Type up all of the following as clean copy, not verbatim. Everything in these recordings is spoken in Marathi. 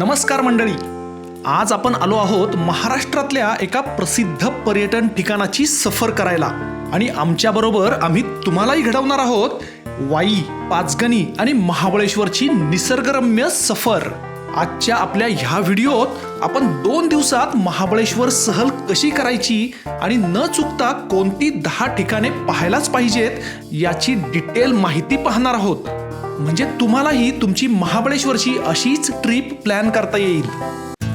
नमस्कार मंडळी, आज आपण आलो आहोत महाराष्ट्रातल्या एका प्रसिद्ध पर्यटन ठिकाणाची सफर करायला आणि आमच्या बरोबर आम्ही तुम्हालाही घडवणार आहोत वाई, पाचगणी आणि महाबळेश्वरची निसर्गरम्य सफर। आजच्या आपल्या ह्या व्हिडिओत आपण 2 दिवसात महाबळेश्वर सहल कशी करायची आणि न चुकता कोणती 10 ठिकाणे पाहायलाच पाहिजेत याची डिटेल माहिती पाहणार आहोत। म्हणजे तुम्हालाही तुमची महाबळेश्वरची अशीच ट्रिप प्लॅन करता येईल।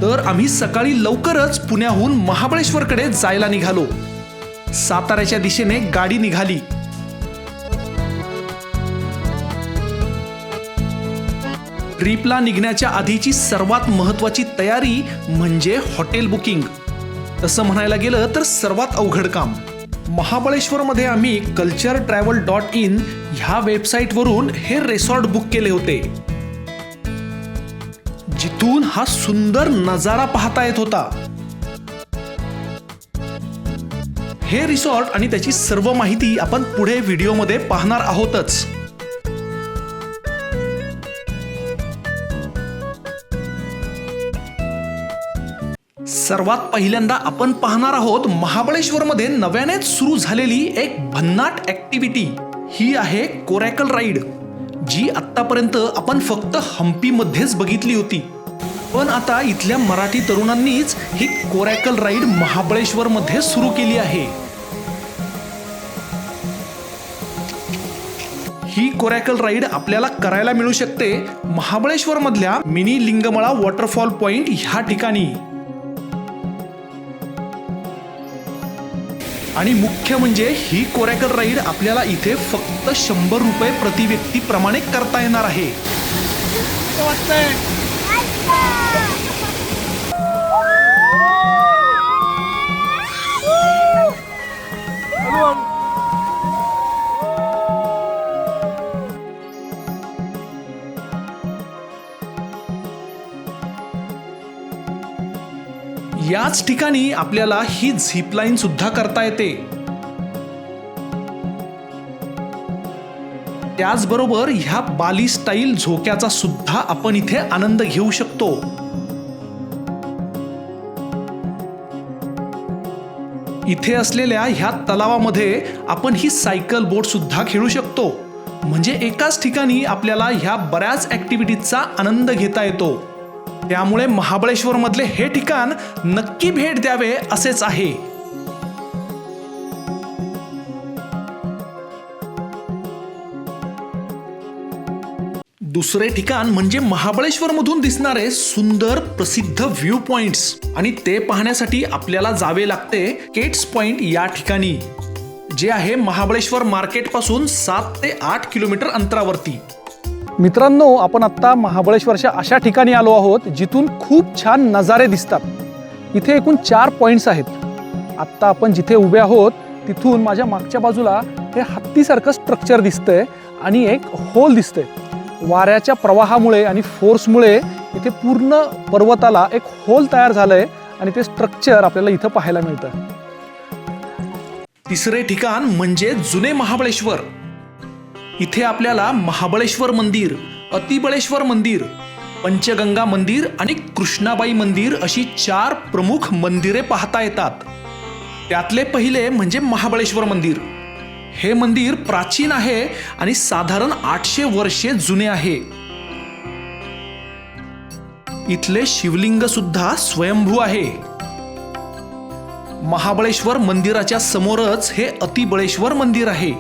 तर आम्ही सकाळी लवकरच पुण्याहून महाबळेश्वरकडे जायला निघालो। साताऱ्याच्या दिशेने गाडी निघाली। ट्रिपला निघण्याच्या आधीची सर्वात महत्त्वाची तयारी म्हणजे हॉटेल बुकिंग। तसं म्हणायला गेलं तर सर्वात अवघड काम। महाबळेश्वरमध्ये आम्ही culturetravel.in ह्या वेबसाईटवरून हे रिसॉर्ट बुक केले होते, जिथून हा सुंदर नजारा पाहता येत होता। हे रिसॉर्ट आणि त्याची सर्व माहिती आपण पुढे व्हिडिओमध्ये पाहणार आहोतच। सर्वात पहिल्यांदा आपण पाहणार आहोत महाबळेश्वरमध्ये नव्यानेच सुरू झालेली एक भन्नाट ऍक्टिव्हिटी। ही आहे कोरॅकल राईड, जी आतापर्यंत आपण फक्त हम्पीमध्येच बघितली होती। पण आता इथल्या मराठी तरुणांनीच ही कोरॅकल राईड महाबळेश्वरमध्ये सुरू केली आहे। ही कोरॅकल राईड आपल्याला करायला मिळू शकते महाबळेश्वरमधल्या मिनी लिंगमळा वॉटरफॉल पॉइंट ह्या ठिकाणी। आणि मुख्य म्हणजे ही कोरॅकल राईड आपल्याला इथे फक्त 100 रुपये प्रति व्यक्ती प्रमाणे करता येणार आहे। याच ठिकाणी आपल्याला ही झिपलाईन सुद्धा करता येते। त्याचबरोबर ह्या बाली स्टाईल झोक्याचा सुद्धा आपण इथे आनंद घेऊ शकतो। इथे असलेल्या ह्या तलावामध्ये आपण ही सायकल बोट सुद्धा खेळू शकतो। म्हणजे एकाच ठिकाणी आपल्याला ह्या बऱ्याच ऍक्टिव्हिटीजचा आनंद घेता येतो। त्यामुळे महाबळेश्वर मधले हे ठिकाण नक्की भेट द्यावे असेच आहे। दुसरे ठिकाण म्हणजे महाबळेश्वर मधून दिसणारे सुंदर प्रसिद्ध व्ह्यू पॉइंट्स, आणि ते पाहण्यासाठी आपल्याला जावे लागते केट्स पॉइंट या ठिकाणी, जे आहे महाबळेश्वर मार्केट पासून 7 ते 8 किलोमीटर अंतरावरती। मित्रांनो, आपण आता महाबळेश्वरच्या अशा ठिकाणी आलो आहोत जिथून खूप छान नजारे दिसतात। इथे एकूण 4 पॉइंट्स आहेत। आत्ता आपण जिथे उभे आहोत तिथून माझ्या मागच्या बाजूला हे हत्तीसारखं स्ट्रक्चर दिसतंय आणि एक होल दिसतंय। वाऱ्याच्या प्रवाहामुळे आणि फोर्समुळे इथे पूर्ण पर्वताला एक होल तयार झालंय आणि ते स्ट्रक्चर आपल्याला इथं पाहायला मिळतं। तिसरे ठिकाण म्हणजे जुने महाबळेश्वर। इथे आपल्याला महाबळेश्वर मंदिर, अतिबळेश्वर मंदिर, पंचगंगा मंदिर आणि कृष्णाबाई मंदिर अशी 4 प्रमुख मंदिरे पाहता येतात। त्यातले पहिले म्हणजे महाबळेश्वर मंदिर। हे मंदिर प्राचीन आहे आणि साधारण 800 वर्षे जुने आहे। इथले शिवलिंग सुद्धा स्वयंभू आहे। महाबळेश्वर मंदिराच्या समोरच हे अतिबळेश्वर मंदिर आहे।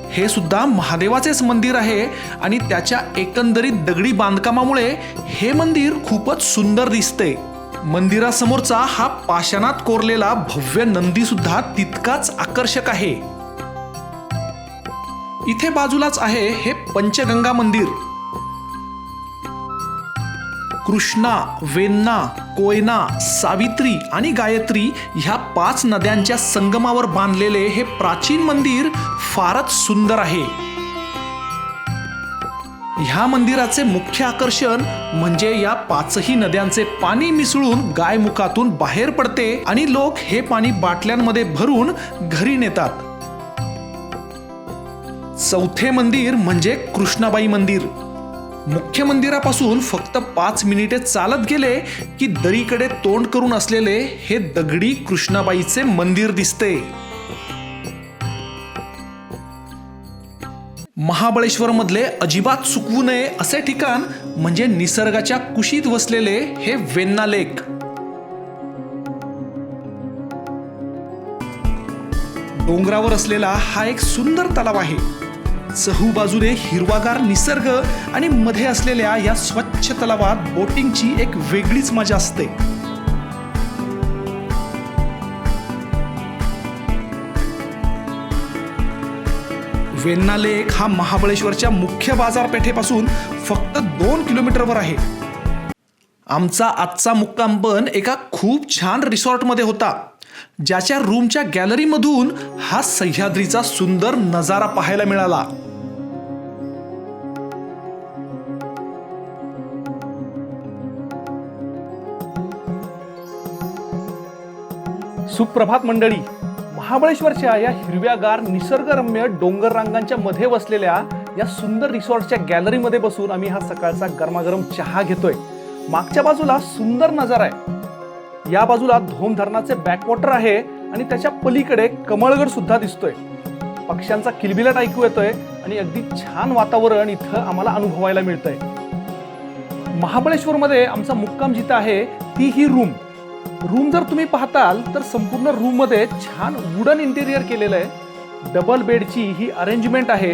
हे सुद्धा महादेवाचेच मंदिर आहे आणि त्याच्या एकंदरीत दगडी बांधकामामुळे हे मंदिर खूपच सुंदर दिसते। मंदिरासमोरचा हा पाषाणात कोरलेला भव्य नंदी सुद्धा तितकाच आकर्षक आहे। इथे बाजूलाच आहे हे पंचगंगा मंदिर। कृष्णा, वेन्ना, कोयना, सावित्री आणि गायत्री ह्या 5 नद्यांच्या संगमावर बांधलेले हे प्राचीन मंदिर फारच सुंदर आहे। ह्या मंदिराचे मुख्य आकर्षण म्हणजे या 5ही नद्यांचे पाणी मिसळून गायमुखातून बाहेर पडते आणि लोक हे पाणी बाटल्यांमध्ये भरून घरी नेतात। चौथे मंदिर म्हणजे कृष्णाबाई मंदिर। मुख्य मंदिरापासून फक्त 5 मिनिटे चालत गेले की दरीकडे तोंड करून असलेले हे दगडी कृष्णाबाईचे मंदिर दिसते. महाबळेश्वर मधले अजिबात चुकवू नये असे ठिकाण म्हणजे निसर्गाच्या कुशीत वसलेले हे वेण्णा लेक. डोंगरावर असलेला हा एक सुंदर तलाव आहे. चहूबाजूने हिरवागार निसर्ग आणि मध्ये असलेल्या या स्वच्छ तलावात बोटिंगची एक वेगळीच मजा असते. वेण्णा लेक हा महाबळेश्वरच्या मुख्य बाजारपेठेपासून फक्त 2 किलोमीटरवर आहे. आमचा आजचा मुक्काम पण एका खूप छान रिसॉर्टमध्ये होता, ज्याच्या रूमच्या गॅलरीमधून हा सह्याद्रीचा सुंदर नजारा पाहायला मिळाला. सुप्रभात मंडळी. महाबळेश्वरच्या या हिरव्यागार निसर्गरम्य डोंगर रांगांच्या मध्ये वसलेल्या या सुंदर रिसॉर्टच्या गॅलरीमध्ये बसून आम्ही हा सकाळचा गरमागरम चहा घेतोय. मागच्या बाजूला सुंदर नजारा आहे. या बाजूला धोम धरणाचे बॅकवॉटर आहे आणि त्याच्या पलीकडे कमळगड सुद्धा दिसतोय. पक्ष्यांचा किलबिलाट ऐकू येतोय आणि अगदी छान वातावरण इथं आम्हाला अनुभवायला मिळतंय. महाबळेश्वरमध्ये आमचा मुक्काम जिथं आहे ती ही रूम जर तुम्ही पाहताल तर संपूर्ण रूम मध्ये छान वुडन इंटेरियर केलेलं आहे. डबल बेडची ही अरेंजमेंट आहे.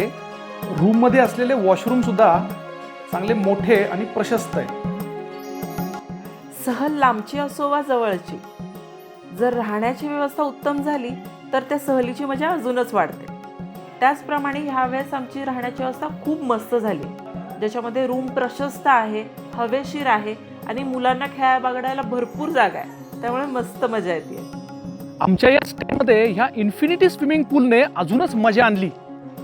रूम मध्ये असलेले वॉशरूम सुद्धा चांगले मोठे आणि प्रशस्त आहे. सहल लांबची असो वा जवळची, जर राहण्याची व्यवस्था उत्तम झाली तर त्या सहलीची मजा अजूनच वाढते. त्याचप्रमाणे ह्यावेळेस आमची राहण्याची व्यवस्था खूप मस्त झाली, ज्याच्यामध्ये रूम प्रशस्त आहे, हवेशीर आहे आणि मुलांना खेळायला बागडायला भरपूर जागा आहे. त्यामुळे मस्त मजा येते. आमच्या या स्टेमध्ये ह्या इन्फिनिटी स्विमिंग पूलने अजूनच मजा आणली.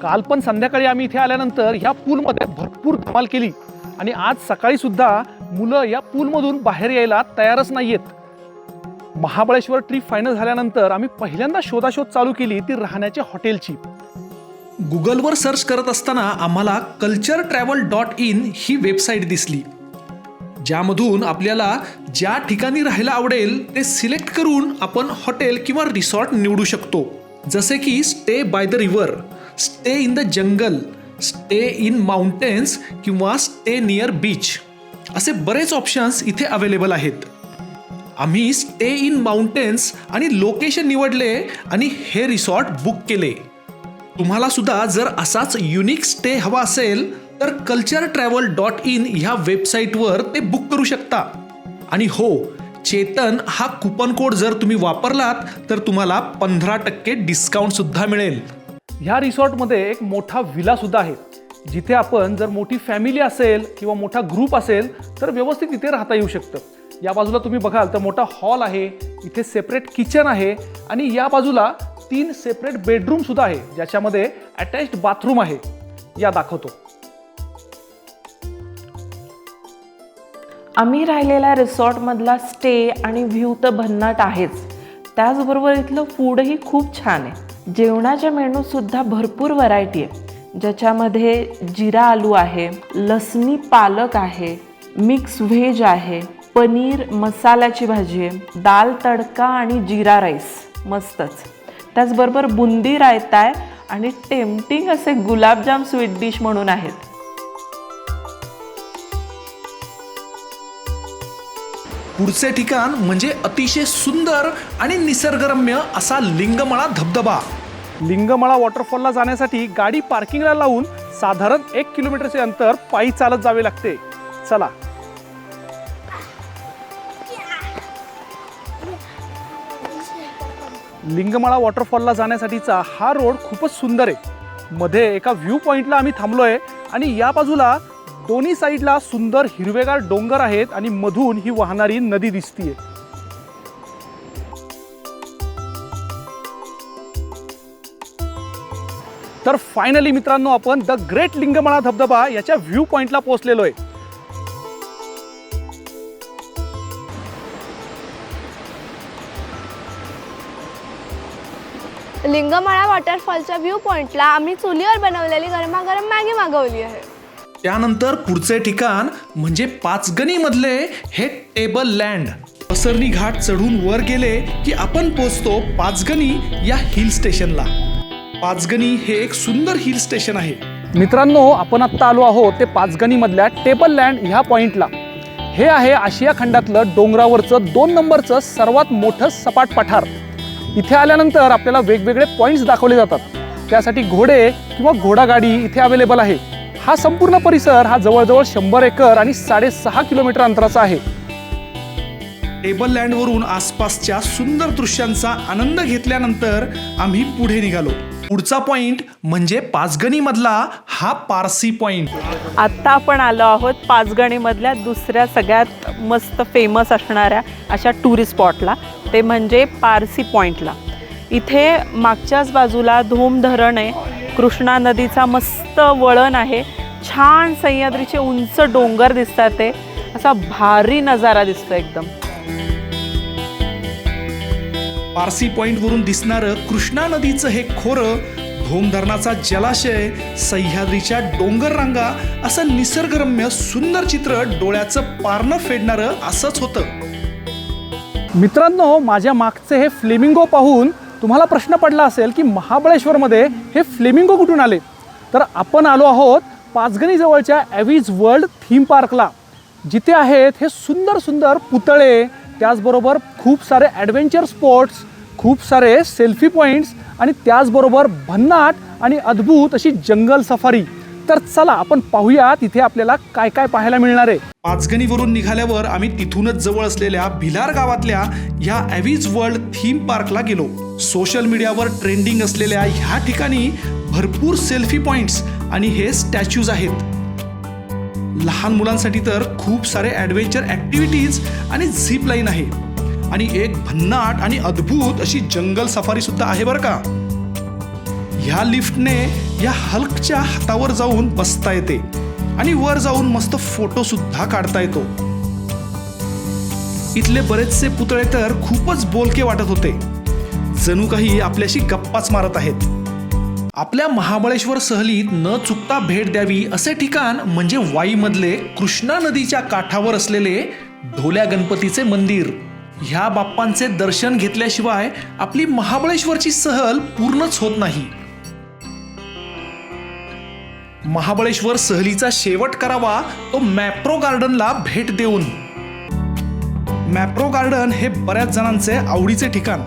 काल पण संध्याकाळी आम्ही इथे आल्यानंतर ह्या पूलमध्ये भरपूर धमाल केली आणि आज सकाळी सुद्धा मुलं या पूलमधून बाहेर यायला तयारच नाहीयेत. महाबळेश्वर ट्रिप फायनल झाल्यानंतर आम्ही पहिल्यांदा शोधाशोध चालू केली ती राहण्याच्या हॉटेलची. गुगलवर सर्च करत असताना आम्हाला culturetravel.in ही वेबसाईट दिसली, ज्यामधून आपल्याला ज्या ठिकाणी राहायला आवडेल ते सिलेक्ट करून आपण हॉटेल किंवा रिसॉर्ट निवडू शकतो. जसे की stay by the river, stay in the jungle, stay in mountains किंवा स्टे नियर बीच असे बरेच ऑप्शन्स इथे अवेलेबल आहेत. आम्ही स्टे इन माउंटेन्स आणि लोकेशन निवडले आणि हे रिसॉर्ट बुक केले. तुम्हाला सुद्धा जर असाच युनिक स्टे हवा असेल तर culturetravel.in ह्या वेबसाईटवर ते बुक करू शकता. आणि हो, चेतन हा कुपन कोड जर तुम्ही वापरलात तर तुम्हाला 15% डिस्काउंट सुद्धा मिळेल. ह्या रिसॉर्टमध्ये एक मोठा विला सुद्धा आहे, जिथे आपण जर मोठी फॅमिली असेल किंवा मोठा ग्रुप असेल तर व्यवस्थित इथे राहता येऊ शकतं. या बाजूला तुम्ही बघाल तर मोठा हॉल आहे, इथे सेपरेट किचन आहे आणि या बाजूला 3 सेपरेट बेडरूम सुद्धा आहे, ज्याच्यामध्ये अटॅच्ड बाथरूम आहे. या दाखवतो. आम्ही राहिलेल्या रिसॉर्टमधला स्टे आणि व्ह्यू तर भन्नाट आहेच, त्याचबरोबर इथलं फूडही खूप छान आहे. जेवणाच्या मेनूसुद्धा भरपूर व्हरायटी आहे, ज्याच्यामध्ये जिरा आलू आहे, लसणी पालक आहे, मिक्स व्हेज आहे, पनीर मसाल्याची भाजी आहे, दाल तडका आणि जिरा राईस मस्तच. त्याचबरोबर बुंदी रायता आहे आणि टेम्पटिंग असे गुलाबजाम स्वीट डिश म्हणून आहेत. पुढचे ठिकाण म्हणजे अतिशय सुंदर आणि निसर्गरम्य असा लिंगमळा धबधबा. लिंगमळा वॉटरफॉलला जाण्यासाठी गाडी पार्किंगला लावून साधारण 1 किलोमीटरचे अंतर पायी चालत जावे लागते. चला. लिंगमळा वॉटरफॉलला जाण्यासाठीचा हा रोड खूपच सुंदर आहे. मध्ये एका व्ह्यू पॉइंटला आम्ही थांबलोय आणि या बाजूला दोन्ही साईडला सुंदर हिरवेगार डोंगर आहेत आणि मधून ही वाहणारी नदी दिसतीये. तर फायनली मित्रांनो आपण द ग्रेट लिंगमळा धबधबा याच्या व्ह्यू पॉइंटला पोहोचलेलो आहे. लिंगमळा वॉटरफॉलच्या व्ह्यू पॉइंटला आम्ही चुलीवर बनवलेली गरमागरम मॅगी मागवली आहे. त्यानंतर पुढचे ठिकाण म्हणजे पाचगणी मधले हे टेबल लँड. पसरणी घाट चढून वर गेले की आपण पोहोचतो पाचगणी या हिल स्टेशनला. पाचगणी हे एक सुंदर हिल स्टेशन आहे. मित्रांनो, आपण आत्ता आलो आहोत ते पाचगणी मधल्या टेबल लँड ह्या पॉइंटला. हे आहे आशिया खंडातलं डोंगरावरचं 2 नंबरचं सर्वात मोठं सपाट पठार. इथे आल्यानंतर आपल्याला वेगवेगळे पॉइंट्स दाखवले जातात. त्यासाठी घोडे किंवा घोडागाडी इथे अवेलेबल आहे. हा संपूर्ण परिसर हा जवळजवळ 100 एकर आणि 6.5 किलोमीटर अंतराचा आहे. टेबल लँड वरून आसपासच्या सुंदर दृश्यांचा आनंद घेतल्यानंतर आम्ही पुढे निघालो. पुढचा पॉइंट म्हणजे पाचगणी मधला हा पारसी पॉइंट. आत्ता आपण आलो आहोत पाचगणीमधल्या दुसऱ्या सगळ्यात मस्त फेमस असणाऱ्या अशा टुरिस्ट स्पॉटला, ते म्हणजे पारसी पॉईंटला. इथे मागच्याच बाजूला धोम धरण आहे, कृष्णा नदीचा मस्त वळण आहे, छान सह्याद्रीचे उंच डोंगर दिसतात, ते असा भारी नजारा दिसतो एकदम. पारसी पॉइंट वरून दिसणारं कृष्णा नदीचं हे खोरं, धोम धरणाचा जलाशय, सह्याद्रीच्या डोंगर रांगा, असं निसर्गरम्य सुंदर चित्र डोळ्याचं पारणं फेडणारं असंच होतं. मित्रांनो, माझ्या मागचे हे फ्लेमिंगो पाहून तुम्हाला प्रश्न पडला असेल की महाबळेश्वरमध्ये हे फ्लेमिंगो कुठून आले. तर आपण आलो आहोत पाचगणी जवळच्या ॲव्हीज वर्ल्ड थीम पार्कला, जिथे आहेत हे सुंदर सुंदर पुतळे, त्याचबरोबर खूप सारे ॲडव्हेंचर स्पॉट्स, खूप सारे सेल्फी पॉईंट्स आणि त्याचबरोबर भन्नाट आणि अद्भुत अशी जंगल सफारी. तर चला आपण पाहूया तिथे आपल्याला काय काय पाहायला मिळणार आहे. पाचगणीवरून निघाल्यावर आम्ही तिथूनच जवळ असलेल्या भिलार गावातल्या ह्या ॲव्हीज वर्ल्ड थीम पार्कला गेलो. सोशल मीडियावर ट्रेंडिंग असलेल्या ह्या ठिकाणी भरपूर सेल्फी पॉइंट्स आणि हे स्टॅच्यूज आहेत. लहान मुलांसाठी तर खूप सारे ॲडव्हेंचर ॲक्टिव्हिटीज आणि झिप लाईन आहे आणि एक भन्नाट आणि अद्भुत अशी जंगल सफारी सुद्धा आहे बरं का. ह्या लिफ्टने या हल्कच्या हातावर जाऊन बसता येते आणि वर जाऊन मस्त फोटो सुद्धा काढता येतो. इथले बरेचसे पुतळे तर खूपच बोलके वाटत होते, जणू काही आपल्याशी गप्पाच मारत आहेत. आपल्या महाबळेश्वर सहलीत न चुकता भेट द्यावी असे ठिकाण म्हणजे वाईमधले कृष्णा नदीच्या काठावर असलेले ढोल्या गणपतीचे मंदिर. ह्या बाप्पांचे दर्शन घेतल्याशिवाय आपली महाबळेश्वरची सहल पूर्णच होत नाही. महाबळेश्वर सहलीचा शेवट करावा तो मॅप्रो गार्डनला भेट देऊन. मॅप्रो गार्डन हे बऱ्याच जणांचे आवडीचे ठिकाण.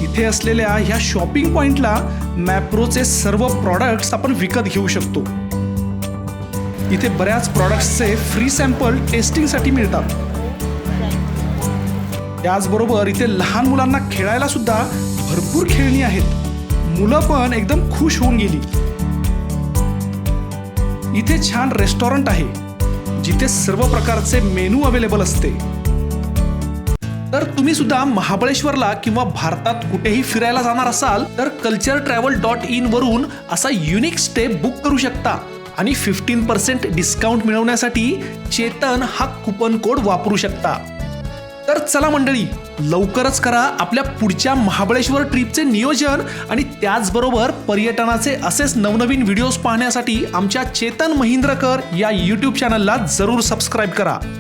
इथे असलेल्या ह्या शॉपिंग पॉइंटला मॅप्रोचे सर्व प्रॉडक्ट्स आपण विकत घेऊ शकतो. इथे बऱ्याच प्रॉडक्ट्सचे फ्री सॅम्पल टेस्टिंगसाठी मिळतात. त्याचबरोबर इथे लहान मुलांना खेळायला सुद्धा भरपूर खेळणी आहेत. मुलं पण एकदम खुश होऊन गेली. इथे छान रेस्टॉरंट आहे जिथे सर्व प्रकारचे मेनू अवेलेबल असते. तर तुम्ही सुद्धा महाबळेश्वरला किंवा भारतात कुठेही फिरायला जाणार असाल तर culturetravel.in वरून असा युनिक स्टे बुक करू शकता आणि 15% डिस्काउंट मिळवण्यासाठी चेतन हा कुपन कोड वापरू शकता. तर चला मंडळी, लवकरच करा आपल्या पुढच्या महाबळेश्वर ट्रिपचे नियोजन आणि त्याचबरोबर पर्यटनाचे असेच नवनवीन व्हिडिओज पाहण्यासाठी आमच्या चेतन महिंद्रकर या YouTube चॅनलला जरूर सबस्क्राईब करा.